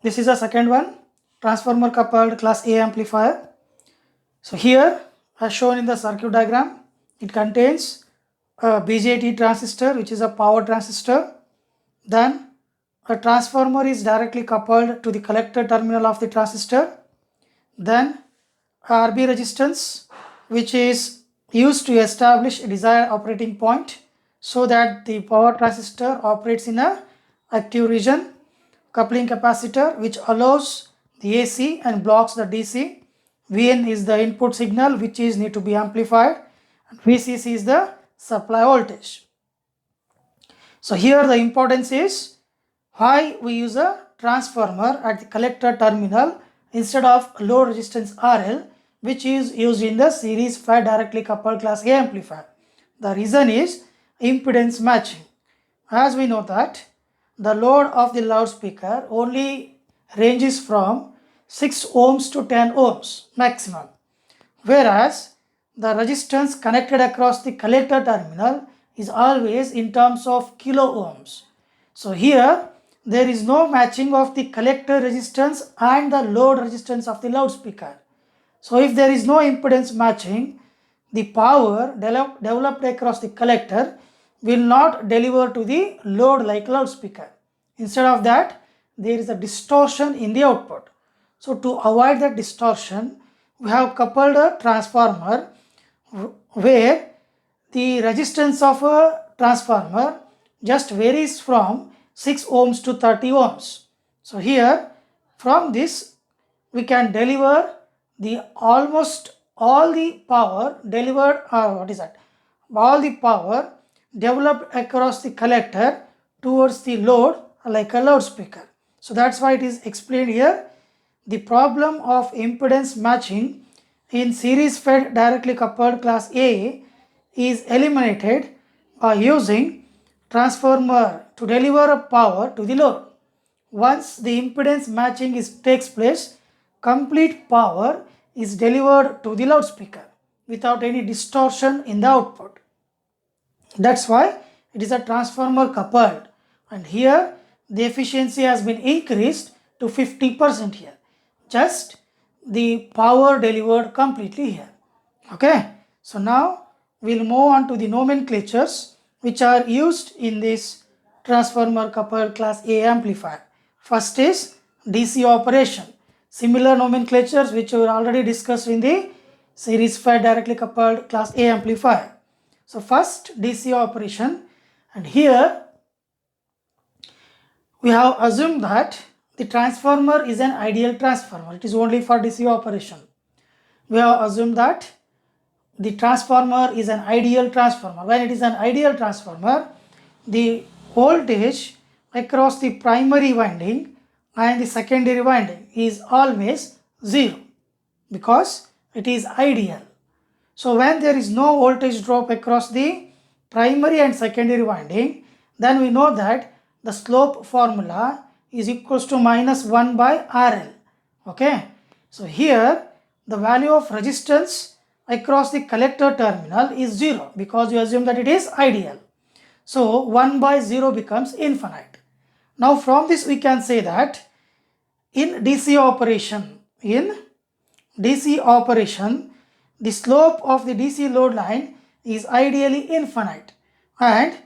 This is the second one, transformer coupled class A amplifier. So here, as shown in the circuit diagram, it contains a BJT transistor, which is a power transistor. Then a transformer is directly coupled to the collector terminal of the transistor. Then RB resistance, which is used to establish a desired operating point so that the power transistor operates in a active region. Coupling capacitor, which allows the AC and blocks the DC. Vn is the input signal which is need to be amplified, and Vcc is the supply voltage. So here the importance is why we use a transformer at the collector terminal instead of load resistance RL, which is used in the series fed directly coupled class A amplifier. The reason is impedance matching. As we know that the load of the loudspeaker only ranges from 6 ohms to 10 ohms maximum, whereas the resistance connected across the collector terminal is always in terms of kilo ohms. So here there is no matching of the collector resistance and the load resistance of the loudspeaker. So if there is no impedance matching, the power developed across the collector will not deliver to the load like loudspeaker. Instead of that, there is a distortion in the output. So to avoid that distortion, we have coupled a transformer where the resistance of a transformer just varies from 6 ohms to 30 ohms. So here from this we can deliver the almost all the power delivered, or all the power developed across the collector towards the load like a loudspeaker. So that's why it is explained here. The problem of impedance matching in series fed directly coupled class A is eliminated by using transformer to deliver a power to the load. Once the impedance matching takes place, complete power is delivered to the loudspeaker without any distortion in the output. That's why it is a transformer coupled, and here the efficiency has been increased to 50% here. Just the power delivered completely here. Okay, so now we'll move on to the nomenclatures which are used in this transformer coupled class A amplifier. First is DC operation. Similar nomenclatures which were already discussed in the series fed directly coupled class A amplifier. So first DC operation, and here we have assumed that the transformer is an ideal transformer. It is only for DC operation. We have assumed that the transformer is an ideal transformer. When it is an ideal transformer, the voltage across the primary winding and the secondary winding is always 0 because it is ideal. So when there is no voltage drop across the primary and secondary winding, then we know that the slope formula is equals to minus 1 by RL. Okay, so here the value of resistance across the collector terminal is 0 because you assume that it is ideal. So 1 by 0 becomes infinite. Now from this we can say that in DC operation, the slope of the DC load line is ideally infinite, and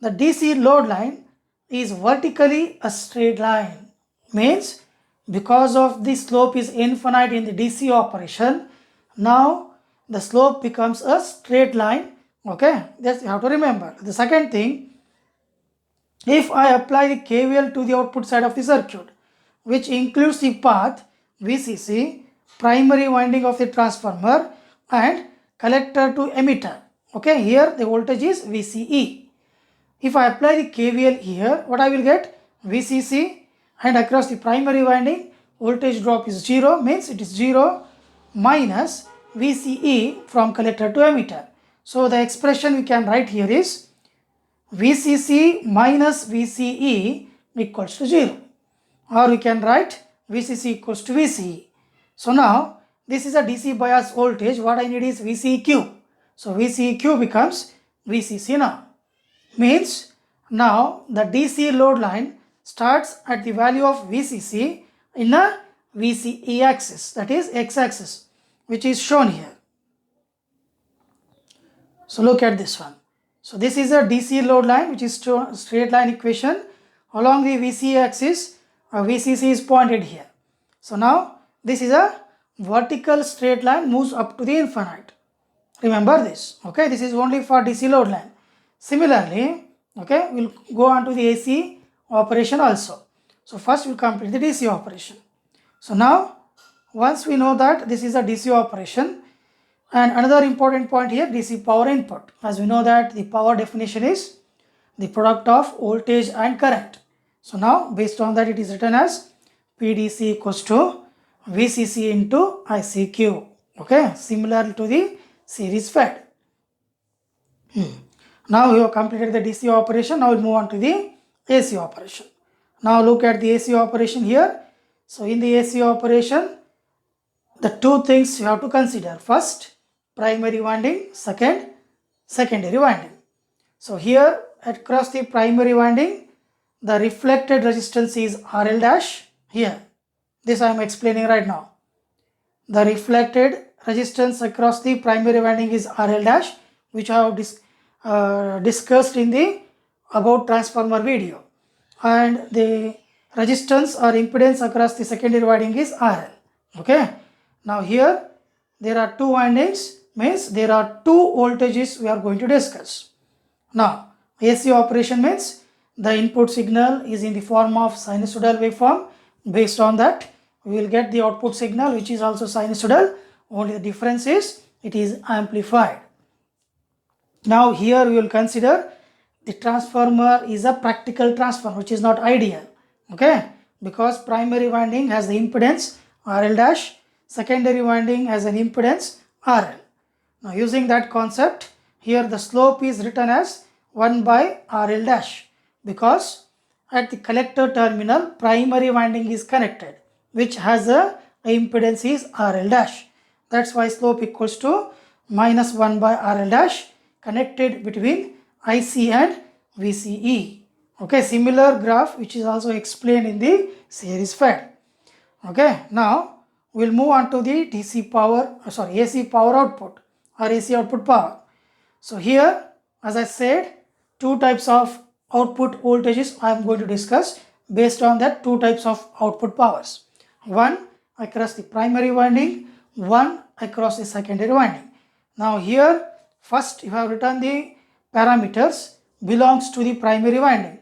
the DC load line is vertically a straight line. Means because of the slope is infinite in the DC operation, now the slope becomes a straight line. Okay, that's you have to remember. The second thing, if I apply the KVL to the output side of the circuit, which includes the path VCC, primary winding of the transformer, and collector to emitter. Okay, here the voltage is VCE. If I apply the KVL here, what I will get? VCC, and across the primary winding voltage drop is 0, means it is 0 minus VCE from collector to emitter. So the expression we can write here is VCC minus VCE equals to 0, or we can write VCC equals to VCE. So now this is a DC bias voltage. What I need is VCEQ. So VCEQ becomes VCC now. Means now the DC load line starts at the value of VCC in a VCE axis, that is x-axis, which is shown here. So look at this one. So this is a DC load line, which is straight line equation. Along the VCE axis, a VCC is pointed here. So now this is a vertical straight line, moves up to the infinite. Remember this, okay? This is only for DC load line. Similarly, okay, we'll go on to the AC operation also. So first we'll complete the DC operation. So now, once we know that this is a DC operation, and another important point here, DC power input. As we know that the power definition is the product of voltage and current. So now, based on that, it is written as PDC equals to VCC into ICQ. Okay, similar to the series fed. Now we have completed the DC operation. Now we'll move on to the AC operation. Now look at the AC operation here. So in the AC operation, the two things you have to consider. First, primary winding. Second, secondary winding. So here across the primary winding, the reflected resistance is RL dash here. This I am explaining right now. The reflected resistance across the primary winding is RL dash, which I have discussed in the about transformer video. And the resistance or impedance across the secondary winding is RL. Okay. Now here there are two windings, means there are two voltages we are going to discuss. Now AC operation means the input signal is in the form of sinusoidal waveform. Based on that, we will get the output signal, which is also sinusoidal. Only the difference is it is amplified. Now here we will consider the transformer is a practical transformer, which is not ideal. Okay, because primary winding has the impedance RL dash, secondary winding has an impedance RL. Now using that concept, here the slope is written as 1 by RL dash, because at the collector terminal primary winding is connected, which has a impedance is RL dash. That's why slope equals to minus 1 by RL dash connected between IC and VCE. Okay, similar graph which is also explained in the series fed. Okay, now we'll move on to the AC power output or AC output power. So here, as I said, two types of output voltages I am going to discuss. Based on that, two types of output powers. One across the primary winding, one across the secondary winding. Now here, first you have written the parameters belongs to the primary winding,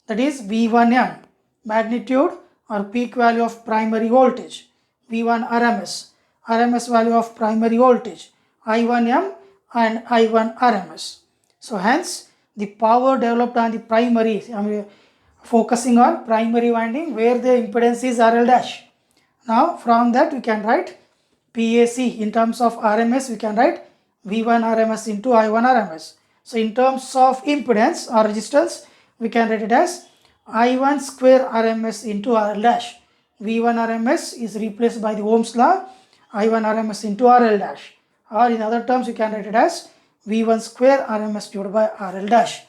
that is V1M, magnitude or peak value of primary voltage, V1 RMS, RMS value of primary voltage, I1M and I1 RMS. So hence the power developed on the primary, I am focusing on primary winding where the impedance is RL dash. Now from that we can write PAC in terms of RMS, we can write V1 RMS into I1 RMS. So in terms of impedance or resistance, we can write it as I1 square RMS into RL dash. V1 RMS is replaced by the Ohm's law, I1 RMS into RL dash. Or in other terms, you can write it as V1 square RMS divided by RL dash.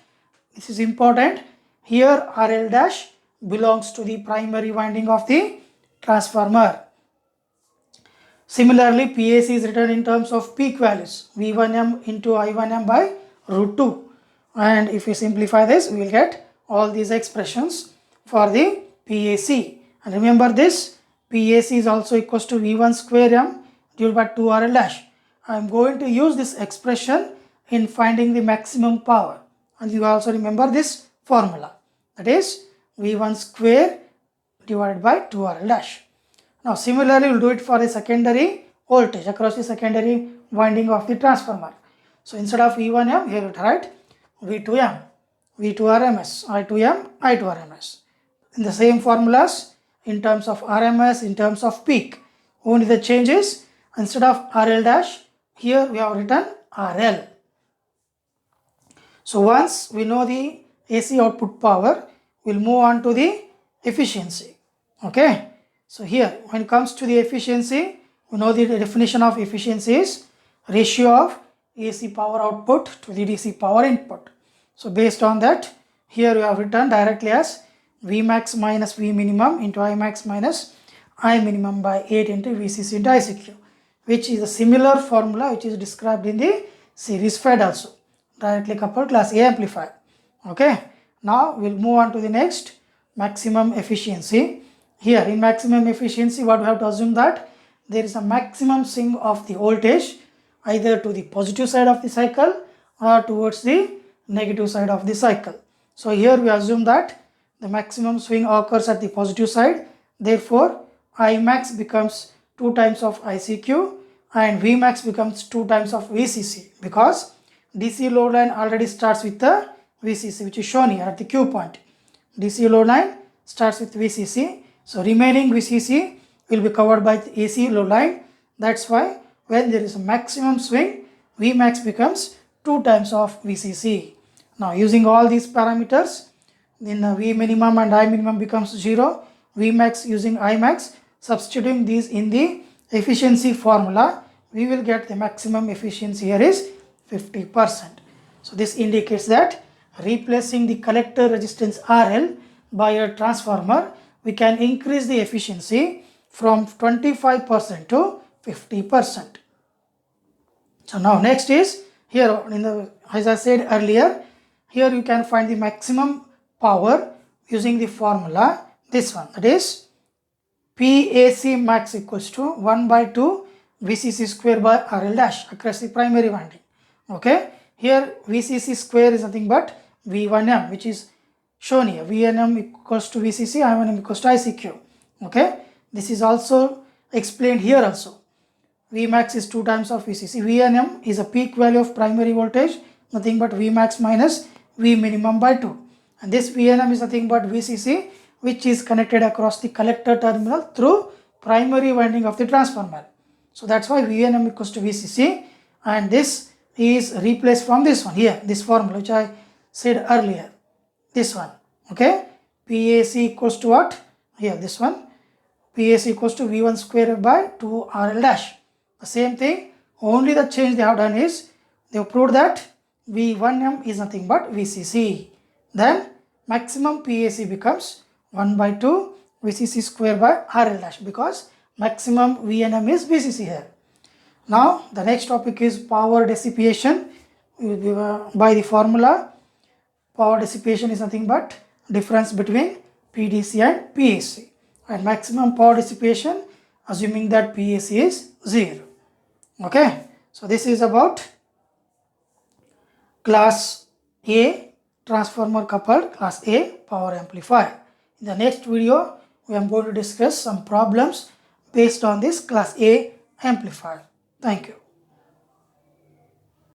This is important. Here RL dash belongs to the primary winding of the transformer. Similarly, PAC is written in terms of peak values, V1M into I1M by root 2. And if we simplify this, we will get all these expressions for the PAC. And remember this, PAC is also equals to V1 square M divided by 2 RL dash. I am going to use this expression in finding the maximum power. And you also remember this formula, that is V1 square divided by 2 RL dash. Now similarly, we will do it for the secondary voltage across the secondary winding of the transformer. So instead of V1M, here we write V2M, V2 RMS, I2M, I2 RMS. In the same formulas, in terms of RMS, in terms of peak. Only the change is, instead of RL dash, here we have written RL. So once we know the AC output power, we will move on to the efficiency. Okay. So here, when it comes to the efficiency, we know the definition of efficiency is ratio of AC power output to the DC power input. So based on that, here we have written directly as Vmax minus V minimum into Imax minus I minimum by 8 into VCC into ICQ, which is a similar formula which is described in the series fed also, directly coupled class A amplifier. Okay, now we'll move on to the next, maximum efficiency. Here in maximum efficiency, what we have to assume that there is a maximum swing of the voltage either to the positive side of the cycle or towards the negative side of the cycle. So here we assume that the maximum swing occurs at the positive side, therefore I max becomes 2 times of ICQ and V max becomes 2 times of VCC, because DC load line already starts with the VCC, which is shown here at the Q point. DC load line starts with VCC, so remaining VCC will be covered by the AC load line. That's why when there is a maximum swing, V max becomes 2 times of VCC. Now using all these parameters, then V minimum and I minimum becomes 0, V max using I max, substituting these in the efficiency formula, we will get the maximum efficiency here is 50%. So this indicates that replacing the collector resistance RL by a transformer, we can increase the efficiency from 25% to 50%. So now next is here in the, as I said earlier, here you can find the maximum power using the formula, this one, that is PAC max equals to 1 by 2 VCC square by RL dash across the primary winding. Okay, here VCC square is nothing but V1M, which is shown here. V1M equals to VCC, I1M equals to ICQ. Okay, this is also explained here also. V max is 2 times of VCC. V1M is a peak value of primary voltage, nothing but V max minus V minimum by 2. And this V1M is nothing but VCC, which is connected across the collector terminal through primary winding of the transformer. So that's why V1M equals to VCC, and this is replaced from this one here, this formula which I said earlier, this one. Okay, PAC equals to what? Here, this one, PAC equals to V1 square by 2 RL dash. The same thing, only the change they have done is they have proved that V1M is nothing but VCC. Then maximum PAC becomes 1 by 2 VCC square by RL dash, because maximum VNM is VCC here. Now the next topic is power dissipation. By the formula, power dissipation is nothing but difference between PDC and PAC, and maximum power dissipation assuming that PAC is 0. Okay, so this is about class A transformer coupled class A power amplifier. In the next video, we are going to discuss some problems based on this class A amplifier. Thank you.